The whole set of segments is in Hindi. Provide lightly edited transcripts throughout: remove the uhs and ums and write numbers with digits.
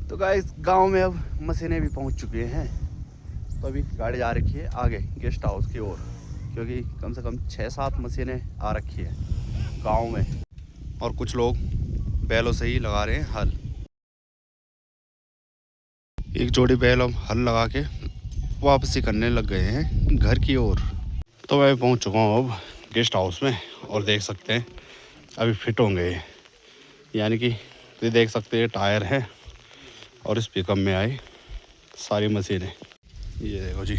तो गाइस गांव में अब मशीनें भी पहुंच चुकी हैं। तो अभी गाड़ी जा रखी है आगे गेस्ट हाउस की ओर, क्योंकि कम से कम 6-7 मशीनें आ रखी है गांव में। और कुछ लोग बैलों से ही लगा रहे हैं हल। एक जोड़ी बैल अब हल लगा के वापसी करने लग गए हैं घर की ओर। तो मैं पहुंच चुका हूं अब गेस्ट हाउस में और देख सकते हैं अभी फिट होंगे, यानी कि ये देख सकते हैं टायर है और इस पिकअप में आई सारी मशीनें। ये देखो जी,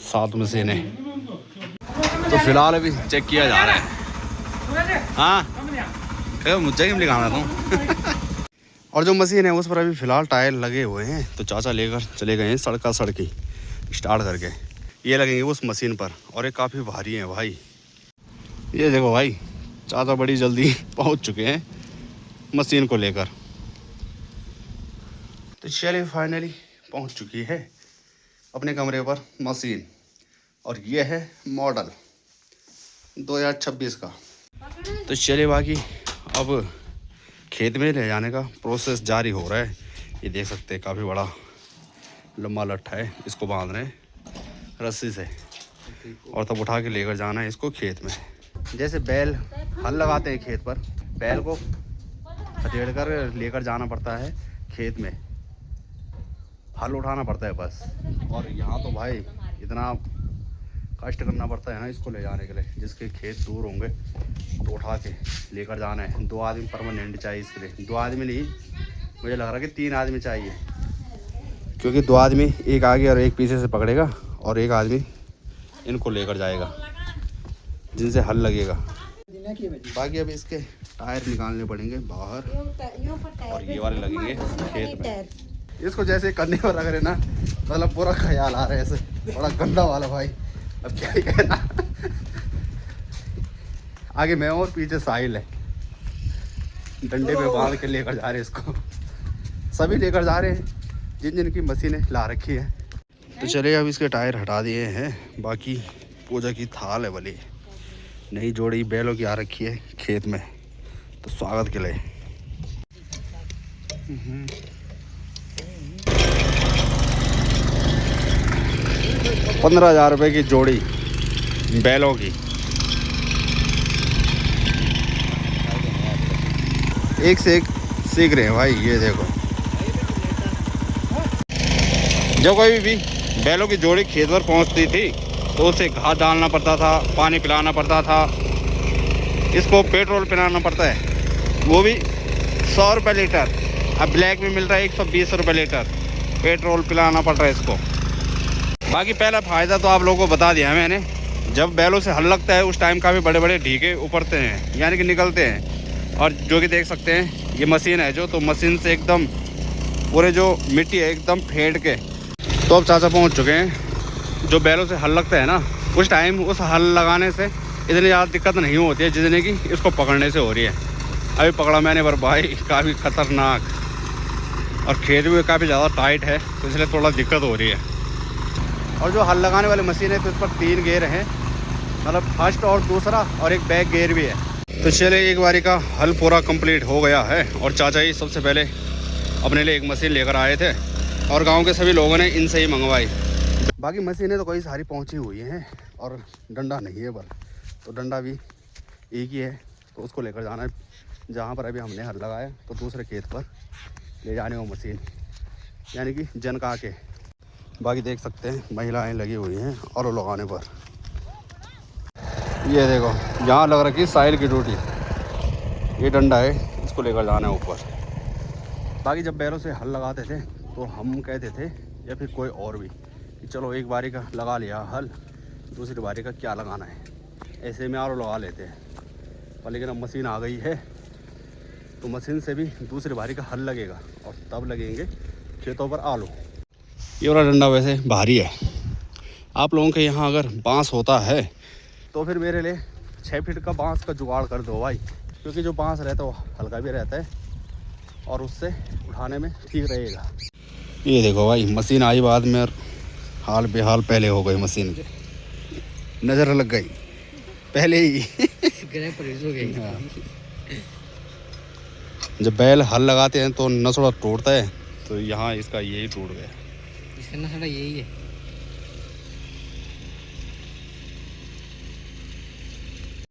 7 मशीनें। तो फिलहाल अभी चेक किया जा रहा है। हाँ मुझे क्यों लिखाना था। और जो मशीन है उस पर अभी फ़िलहाल टायर लगे हुए हैं। तो चाचा लेकर चले गए हैं सड़की स्टार्ट करके। ये लगेंगे उस मशीन पर और ये काफ़ी भारी है भाई। ये देखो भाई, चाचा बड़ी जल्दी पहुंच चुके हैं मशीन को लेकर। तो चलिए फाइनली पहुंच चुकी है अपने कमरे पर मशीन, और ये है मॉडल 2026 का। तो चलिए बाकी अब खेत में ले जाने का प्रोसेस जारी हो रहा है। ये देख सकते हैं काफ़ी बड़ा लंबा लट्ठा है, इसको बांध रहे हैं रस्सी से और तब उठा के लेकर जाना है इसको खेत में। जैसे बैल हल लगाते हैं खेत पर, बैल को खदेड़ कर लेकर जाना पड़ता है खेत में, हल उठाना पड़ता है बस। और यहाँ तो भाई इतना कष्ट करना पड़ता है ना इसको ले जाने के लिए। जिसके खेत दूर होंगे तो उठा के लेकर जाना है। 2 आदमी परमानेंट चाहिए इसके लिए। 2 आदमी नहीं, मुझे लग रहा है कि 3 आदमी चाहिए, क्योंकि 2 आदमी एक आगे और एक पीछे से पकड़ेगा और एक आदमी इनको लेकर जाएगा जिनसे हल लगेगा। बाकी अब इसके टायर निकालने पड़ेंगे बाहर और ये वाले लगेंगे खेत में। इसको जैसे करने पर लग रहे ना, मतलब पूरा ख्याल आ रहा है ऐसे, बड़ा गंदा वाला भाई। अब क्या ही कहना। आगे मैं और पीछे साहिल है, डंडे पे बांध के लेकर जा रहे हैं इसको। सभी लेकर जा रहे हैं जिन जिन की मशीनें ला रखी है। तो चलिए अब इसके टायर हटा दिए हैं। बाकी पूजा की थाल है वाली नई जोड़ी बैलों की आ रखी है खेत में, तो स्वागत के लिए। 15,000 रुपये की जोड़ी बैलों की। एक से एक सीख रहे हैं भाई। ये देखो, जब कभी भी बैलों की जोड़ी खेत पर पहुंचती थी तो उसे घास डालना पड़ता था, पानी पिलाना पड़ता था, इसको पेट्रोल पिलाना पड़ता है, वो भी 100 रुपये लीटर। अब ब्लैक में मिल रहा है 120 रुपये लीटर। पेट्रोल पिलाना पड़ रहा है इसको। बाकी पहला फ़ायदा तो आप लोगों को बता दिया मैंने। जब बैलों से हल लगता है उस टाइम काफ़ी बड़े बड़े ढीके उपड़ते हैं, यानी कि निकलते हैं। और जो कि देख सकते हैं ये मशीन है जो, तो मशीन से एकदम पूरे जो मिट्टी है एकदम फेंट के। तो अब चाचा पहुंच चुके हैं। जो बैलों से हल लगता है ना उस टाइम, उस हल लगाने से इतनी ज़्यादा दिक्कत नहीं होती है जितने कि इसको पकड़ने से हो रही है। अभी पकड़ा मैंने पर भाई काफ़ी ख़तरनाक, और खेत भी काफ़ी ज़्यादा टाइट है तो इसलिए थोड़ा दिक्कत हो रही है। और जो हल लगाने वाली मशीन है तो इस पर 3 गेयर हैं, मतलब फर्स्ट और दूसरा, और एक बैक गेयर भी है। तो चलिए एक बारी का हल पूरा कंप्लीट हो गया है और चाचा ही सबसे पहले अपने लिए एक मशीन लेकर आए थे और गांव के सभी लोगों ने इनसे ही मंगवाई। बाकी मशीनें तो कई सारी पहुंची हुई हैं और डंडा नहीं है पर, तो डंडा भी एक ही है, तो उसको लेकर जाना है जहाँ पर अभी हमने हल लगाया, तो दूसरे खेत पर ले जाने वो मशीन, यानी कि जनका के। बाकी देख सकते हैं महिलाएं लगी हुई हैं और लगाने पर। ये देखो यहाँ लग रखी है साहिल की ड्यूटी। ये डंडा है, इसको लेकर जाना है ऊपर। बाकी जब बैलों से हल लगाते थे तो हम कहते थे, या फिर कोई और भी, कि चलो एक बारी का लगा लिया हल, दूसरी बारी का क्या लगाना है, ऐसे में और लगा लेते हैं। पर लेकिन अब मशीन आ गई है तो मशीन से भी दूसरी बारी का हल लगेगा और तब लगेंगे खेतों पर आलू। ये वाला डंडा वैसे भारी है। आप लोगों के यहाँ अगर बांस होता है तो फिर मेरे लिए 6 फीट का बांस का जुगाड़ कर दो भाई, क्योंकि जो बांस रहता है वो हल्का भी रहता है और उससे उठाने में ठीक रहेगा। ये देखो भाई मशीन आई बाद में और हाल बेहाल पहले हो गई मशीन के, नज़र लग गई पहले ही। जब बैल हल लगाते हैं तो नसड़ा टूटता है, तो यहाँ इसका यही टूट गया। इसका नसड़ा यही है।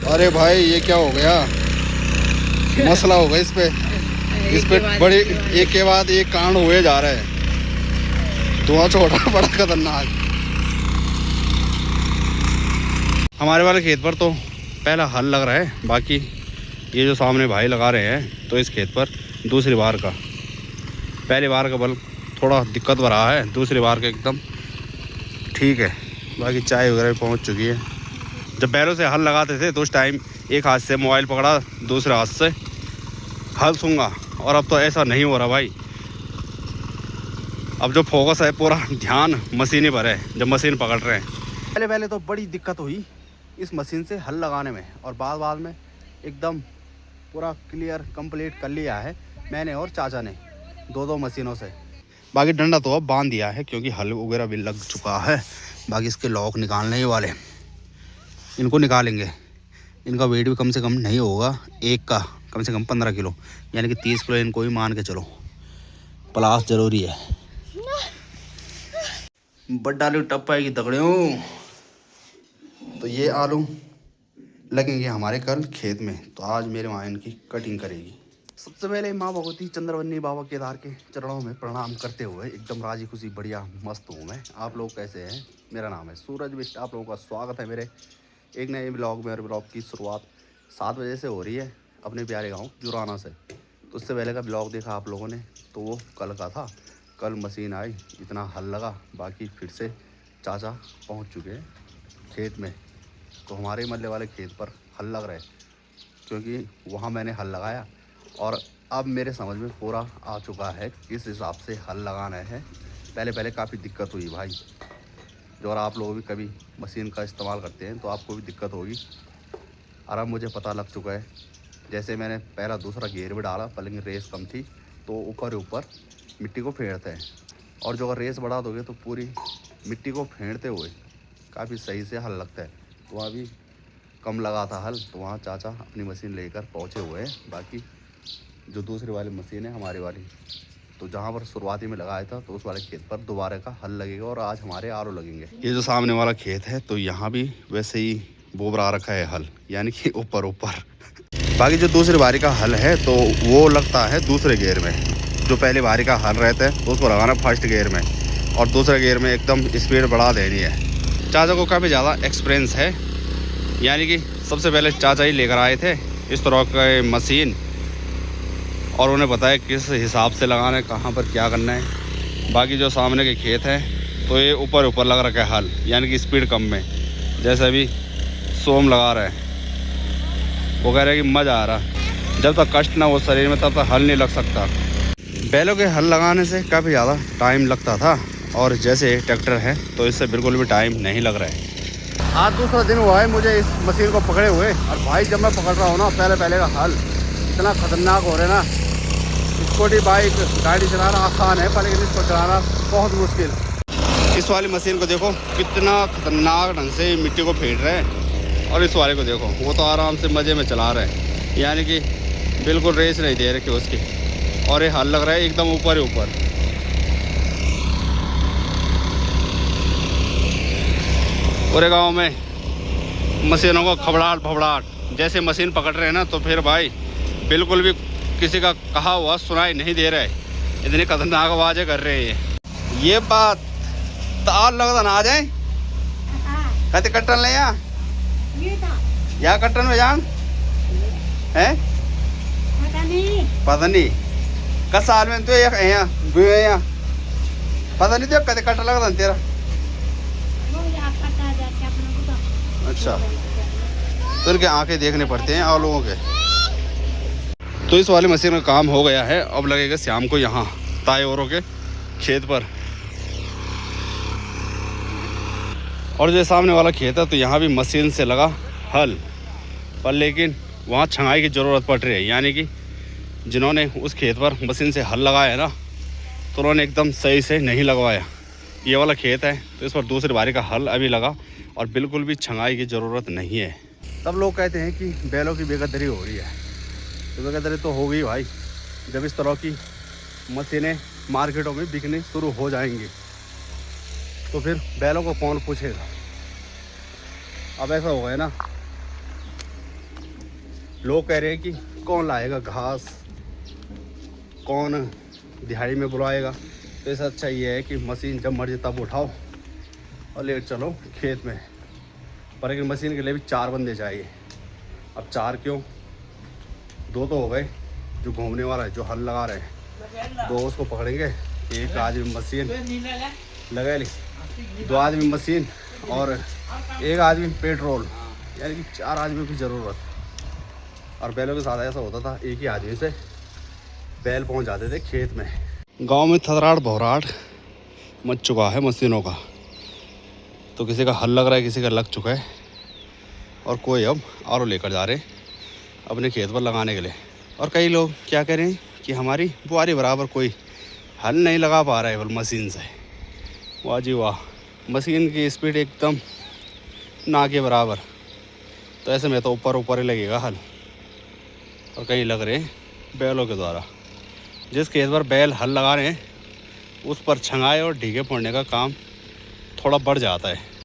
अरे भाई ये क्या हो गया, मसला होगा इस पे बड़े एक के बाद एक कांड हुए जा रहे हैं। धुआं छोटा बड़ा खतरनाक। हमारे वाले खेत पर तो पहला हल लग रहा है, बाकी ये जो सामने भाई लगा रहे हैं तो इस खेत पर दूसरी बार का, पहली बार का बल थोड़ा दिक्कत हो रहा है, दूसरी बार का एकदम ठीक है। बाकी चाय वगैरह भी पहुंच चुकी है। जब बैलों से हल लगाते थे तो उस टाइम एक हाथ से मोबाइल पकड़ा, दूसरे हाथ से हल सूंघा, और अब तो ऐसा नहीं हो रहा भाई। अब जो फोकस है पूरा ध्यान मशीन पर है, जब मशीन पकड़ रहे हैं। पहले तो बड़ी दिक्कत हुई इस मशीन से हल लगाने में, और बाद में एकदम पूरा क्लियर कंप्लीट कर लिया है मैंने और चाचा ने, दो मशीनों से। बाकी डंडा तो अब बांध दिया है क्योंकि हल वगैरह भी लग चुका है। बाकी इसके लॉक निकालने ही वाले, इनको निकालेंगे। इनका वेट भी कम से कम नहीं होगा, एक का कम से कम 15 किलो, यानी कि 30 किलो इनको ही मान के चलो। प्लास जरूरी है। बड्डा आलू टप पाएगी दगड़ियों। तो ये आलू लगेंगे हमारे कल खेत में, तो आज मेरे माँ इनकी कटिंग करेगी। सबसे पहले माँ भगवती चंद्रवन्नी बाबा केदार के चरणों में प्रणाम करते हुए एकदम राजी खुशी बढ़िया मस्त हूँ मैं। आप लोग कैसे हैं? मेरा नाम है सूरज बिष्ट, आप लोगों का स्वागत है मेरे एक नए ब्लॉग में। और ब्लॉग की शुरुआत 7 बजे से हो रही है अपने प्यारे गांव जुराना से। तो उससे पहले का ब्लॉग देखा आप लोगों ने तो वो कल का था। कल मशीन आई, इतना हल लगा। बाकी फिर से चाचा पहुंच चुके हैं खेत में। तो हमारे मल्ले वाले खेत पर हल लग रहे, क्योंकि वहाँ मैंने हल लगाया और अब मेरे समझ में पूरा आ चुका है किस हिसाब से हल लगाना है। पहले काफ़ी दिक्कत हुई भाई। जो और आप लोग भी कभी मशीन का इस्तेमाल करते हैं तो आपको भी दिक्कत होगी। और अब मुझे पता लग चुका है, जैसे मैंने पहला दूसरा गेयर भी डाला, पहले रेस कम थी तो ऊपर मिट्टी को फेंटते हैं, और जो अगर रेस बढ़ा दोगे तो पूरी मिट्टी को फेंटते हुए काफ़ी सही से हल लगता है। तो वहाँ भी कम लगा था हल, तो वहाँ चाचा अपनी मशीन लेकर पहुँचे हुए हैं। बाकी जो दूसरी वाली मशीन है हमारी वाली, तो जहाँ पर शुरुआती में लगाया था तो उस वाले खेत पर दोबारा का हल लगेगा और आज हमारे आलू लगेंगे। ये जो सामने वाला खेत है तो यहाँ भी वैसे ही बोबरा रखा है हल, यानी कि ऊपर। बाकी जो दूसरी बारी का हल है तो वो लगता है दूसरे गियर में। जो पहली बारी का हल रहता है तो उसको लगाना फर्स्ट गियर में, और दूसरे गियर में एकदम स्पीड बढ़ा देनी है। चाचा को काफ़ी ज़्यादा एक्सपीरियंस है, यानी कि सबसे पहले चाचा ही लेकर आए थे इस तरह का मशीन, और उन्हें बताया किस हिसाब से लगाना है, कहाँ पर क्या करना है। बाकी जो सामने के खेत हैं तो ये ऊपर लग रखा है हल, यानी कि स्पीड कम में। जैसे अभी सोम लगा रहा है, वो कह रहे हैं कि मज़ा आ रहा। जब तक कष्ट ना हो शरीर में तब तक हल नहीं लग सकता। बैलों के हल लगाने से काफ़ी ज़्यादा टाइम लगता था, और जैसे ट्रैक्टर है तो इससे बिल्कुल भी टाइम नहीं लग रहा है। आज दूसरा दिन हुआ है मुझे इस मशीन को पकड़े हुए, और भाई जब मैं पकड़ रहा हूँ ना पहले का हल इतना ख़तरनाक हो रहा है ना। स्कूटी बाइक गाड़ी चलाना आसान है, पर लेकिन इसको चलाना बहुत मुश्किल। इस वाली मशीन को देखो कितना खतरनाक ढंग से मिट्टी को फेंट रहे हैं, और इस वाले को देखो वो तो आराम से मज़े में चला रहे हैं, यानी कि बिल्कुल रेस नहीं दे रखे उसकी। और ये हल लग रहा है एकदम ऊपर। पूरे गांव में मशीनों को खबड़ाहट, जैसे मशीन पकड़ रहे हैं ना तो फिर भाई बिल्कुल भी किसी का कहा हुआ सुनाई नहीं दे रहा है, इतनी खतरनाक आवाज़ें कर रहे हैं। ये बात तो आज लगता ना आ जाए कहते कट्टन ले या कट्टन में जान है पता नहीं कस साल में तो यहाँ पता नहीं तो कहते कट्टन लगता तेरा। अच्छा, तो इनके आंखें देखने पड़ते हैं और लोगों के। तो इस वाली मशीन का काम हो गया है, अब लगेगा शाम को यहाँ तायोरों के खेत पर। और जो सामने वाला खेत है तो यहाँ भी मशीन से लगा हल, पर लेकिन वहाँ छंगाई की ज़रूरत पड़ रही है, यानी कि जिन्होंने उस खेत पर मशीन से हल लगाया है ना तो उन्होंने एकदम सही से नहीं लगवाया। ये वाला खेत है तो इस पर दूसरी बारी का हल अभी लगा, और बिल्कुल भी छंगाई की ज़रूरत नहीं है। तब लोग कहते हैं कि बैलों की बेकदरी हो रही है। तो बेकदरी तो हो गई भाई, जब इस तरह की मशीनें मार्केटों में बिकनी शुरू हो जाएंगी तो फिर बैलों को कौन पूछेगा। अब ऐसा हो गया ना, लोग कह रहे हैं कि कौन लाएगा घास, कौन दिहाड़ी में बुलाएगा। तो इससे अच्छा ये है कि मशीन जब मर्जी तब उठाओ और ले चलो खेत में। पर लेकिन मशीन के लिए भी 4 बंदे चाहिए। अब 4 क्यों, 2 तो हो गए जो घूमने वाला है, जो हल लगा रहे हैं, 2 उसको पकड़ेंगे, एक आदमी मशीन लगा ली, 2 आदमी मशीन और 1 आदमी पेट्रोल, यानी कि 4 आदमियों की ज़रूरत। और बैलों के साथ ऐसा होता था, एक ही आदमी से बैल पहुंच जाते थे खेत में। गांव में थतराट भवराट मच चुका है मशीनों का। तो किसी का हल लग रहा है, किसी का लग चुका है, और कोई अब आरो लेकर जा रहे अपने खेत पर लगाने के लिए। और कई लोग क्या कह रहे हैं कि हमारी बुआरी बराबर कोई हल नहीं लगा पा रहा है बल मशीन से। वाह जी वाह, मशीन की स्पीड एकदम ना के बराबर। तो ऐसे में तो ऊपर ऊपर ही लगेगा हल। और कई लग रहे हैं बैलों के द्वारा। जिस खेत पर बैल हल लगा रहे हैं उस पर छंगाई और ढीगे फोड़ने का काम थोड़ा बढ़ जाता है।